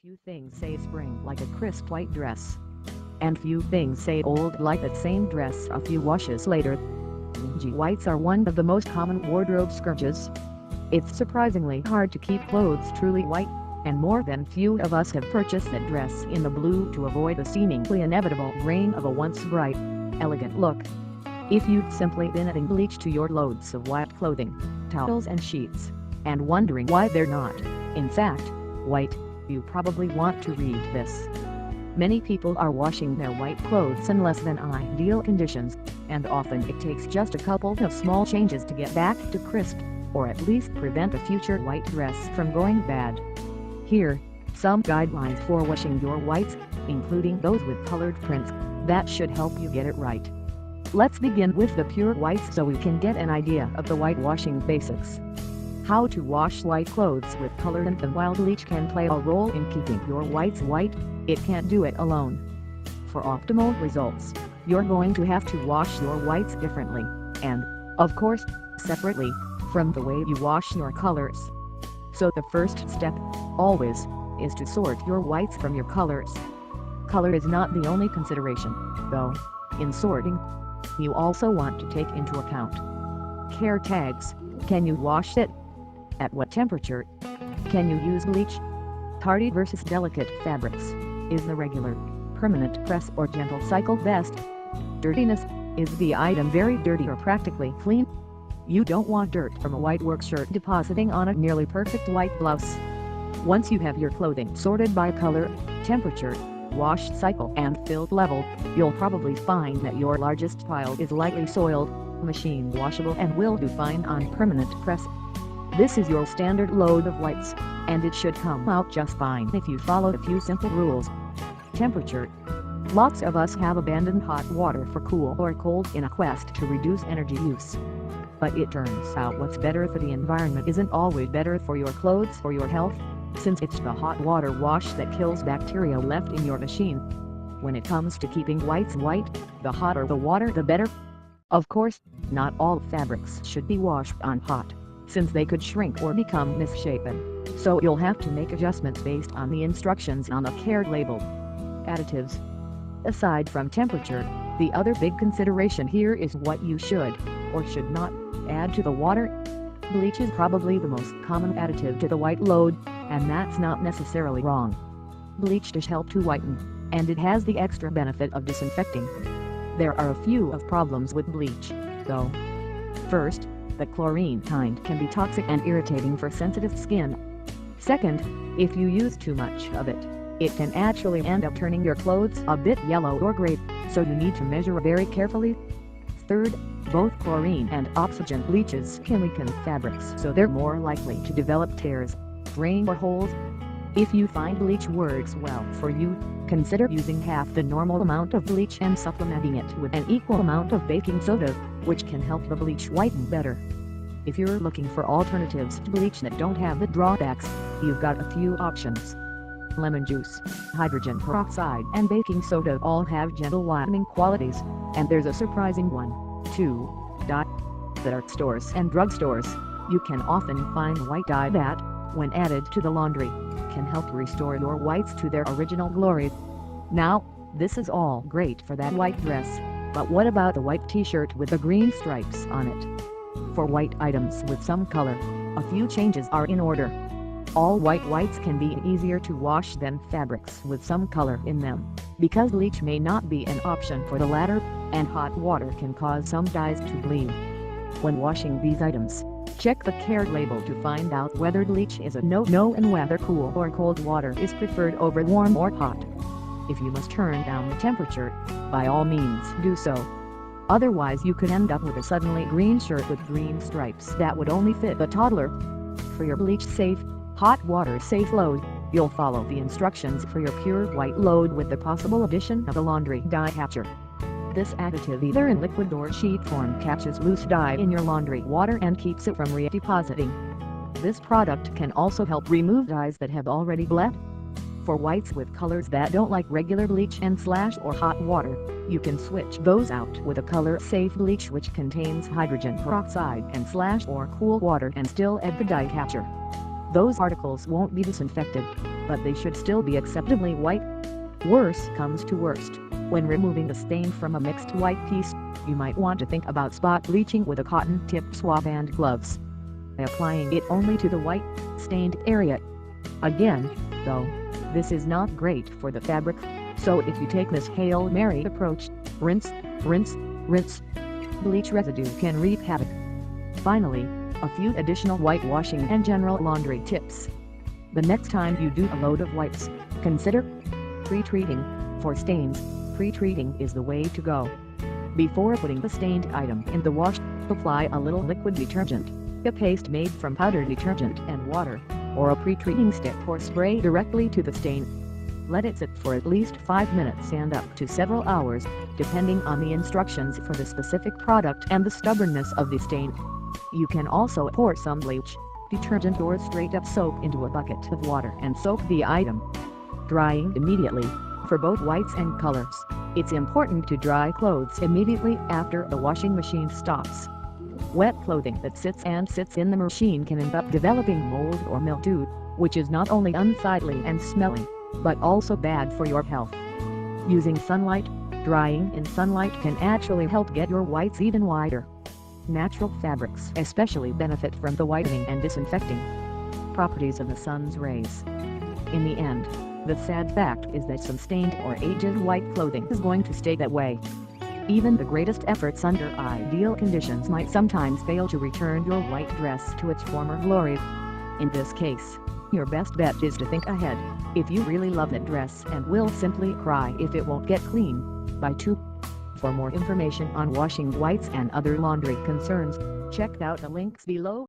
Few things say spring like a crisp white dress. And few things say old like that same dress a few washes later. Dingy whites are one of the most common wardrobe scourges. It's surprisingly hard to keep clothes truly white, and more than few of us have purchased that dress in the blue to avoid the seemingly inevitable grain of a once bright, elegant look. If you've simply been adding bleach to your loads of white clothing, towels and sheets, and wondering why they're not, in fact, white, you probably want to read this. Many people are washing their white clothes in less than ideal conditions, and often it takes just a couple of small changes to get back to crisp, or at least prevent a future white dress from going bad. Here, some guidelines for washing your whites, including those with colored prints, that should help you get it right. Let's begin with the pure whites so we can get an idea of the whitewashing basics. How to wash white clothes with color. And while bleach can play a role in keeping your whites white, it can't do it alone. For optimal results, you're going to have to wash your whites differently, and, of course, separately, from the way you wash your colors. So the first step, always, is to sort your whites from your colors. Color is not the only consideration, though. In sorting, you also want to take into account care tags. Can you wash it? At what temperature? Can you use bleach? Hardy versus delicate fabrics. Is the regular, permanent press or gentle cycle best? Dirtiness. Is the item very dirty or practically clean? You don't want dirt from a white work shirt depositing on a nearly perfect white blouse. Once you have your clothing sorted by color, temperature, wash cycle and fill level, you'll probably find that your largest pile is lightly soiled, machine washable and will do fine on permanent press. This is your standard load of whites, and it should come out just fine if you follow a few simple rules. Temperature. Lots of us have abandoned hot water for cool or cold in a quest to reduce energy use. But it turns out what's better for the environment isn't always better for your clothes or your health, since it's the hot water wash that kills bacteria left in your machine. When it comes to keeping whites white, the hotter the water the better. Of course, not all fabrics should be washed on hot, since they could shrink or become misshapen, so you'll have to make adjustments based on the instructions on the care label. Additives. Aside from temperature, the other big consideration here is what you should, or should not, add to the water. Bleach is probably the most common additive to the white load, and that's not necessarily wrong. Bleach does help to whiten, and it has the extra benefit of disinfecting. There are a few of problems with bleach, though. First, the chlorine kind can be toxic and irritating for sensitive skin. Second, if you use too much of it, it can actually end up turning your clothes a bit yellow or gray, so you need to measure very carefully. Third, both chlorine and oxygen bleaches can weaken fabrics, so they're more likely to develop tears, fraying or holes. If you find bleach works well for you, consider using half the normal amount of bleach and supplementing it with an equal amount of baking soda, which can help the bleach whiten better. If you're looking for alternatives to bleach that don't have the drawbacks, you've got a few options. Lemon juice, hydrogen peroxide and baking soda all have gentle whitening qualities, and there's a surprising one, too. At art stores and drugstores, you can often find white dye that, when added to the laundry, can help restore your whites to their original glory. Now, this is all great for that white dress, but what about the white t-shirt with the green stripes on it? For white items with some color, a few changes are in order. All white whites can be easier to wash than fabrics with some color in them, because bleach may not be an option for the latter, and hot water can cause some dyes to bleed. When washing these items, check the care label to find out whether bleach is a no-no and whether cool or cold water is preferred over warm or hot. If you must turn down the temperature, by all means do so. Otherwise you could end up with a suddenly green shirt with green stripes that would only fit a toddler. For your bleach-safe, hot water-safe load, you'll follow the instructions for your pure white load with the possible addition of a laundry dye catcher. This additive either in liquid or sheet form catches loose dye in your laundry water and keeps it from redepositing. This product can also help remove dyes that have already bled. For whites with colors that don't like regular bleach and slash or hot water, you can switch those out with a color-safe bleach which contains hydrogen peroxide and slash or cool water and still add the dye catcher. Those articles won't be disinfected, but they should still be acceptably white. Worse comes to worst, when removing the stain from a mixed white piece, you might want to think about spot bleaching with a cotton-tipped swab and gloves, applying it only to the white, stained area. Again, though, this is not great for the fabric, so if you take this Hail Mary approach, rinse, rinse, rinse, bleach residue can wreak havoc. Finally, a few additional whitewashing and general laundry tips. The next time you do a load of whites, consider pre-treating. For stains, pre-treating is the way to go. Before putting the stained item in the wash, apply a little liquid detergent, a paste made from powdered detergent and water, or a pre-treating stick or spray directly to the stain. Let it sit for at least 5 minutes and up to several hours, depending on the instructions for the specific product and the stubbornness of the stain. You can also pour some bleach, detergent or straight-up soap into a bucket of water and soak the item. Drying immediately. For both whites and colors, it's important to dry clothes immediately after the washing machine stops. Wet clothing that sits in the machine can end up developing mold or mildew, which is not only unsightly and smelly, but also bad for your health. Using sunlight, drying in sunlight can actually help get your whites even whiter. Natural fabrics especially benefit from the whitening and disinfecting properties of the sun's rays. In the end, the sad fact is that some stained or aged white clothing is going to stay that way. Even the greatest efforts under ideal conditions might sometimes fail to return your white dress to its former glory. In this case, your best bet is to think ahead. If you really love that dress and will simply cry if it won't get clean, buy two. For more information on washing whites and other laundry concerns, check out the links below.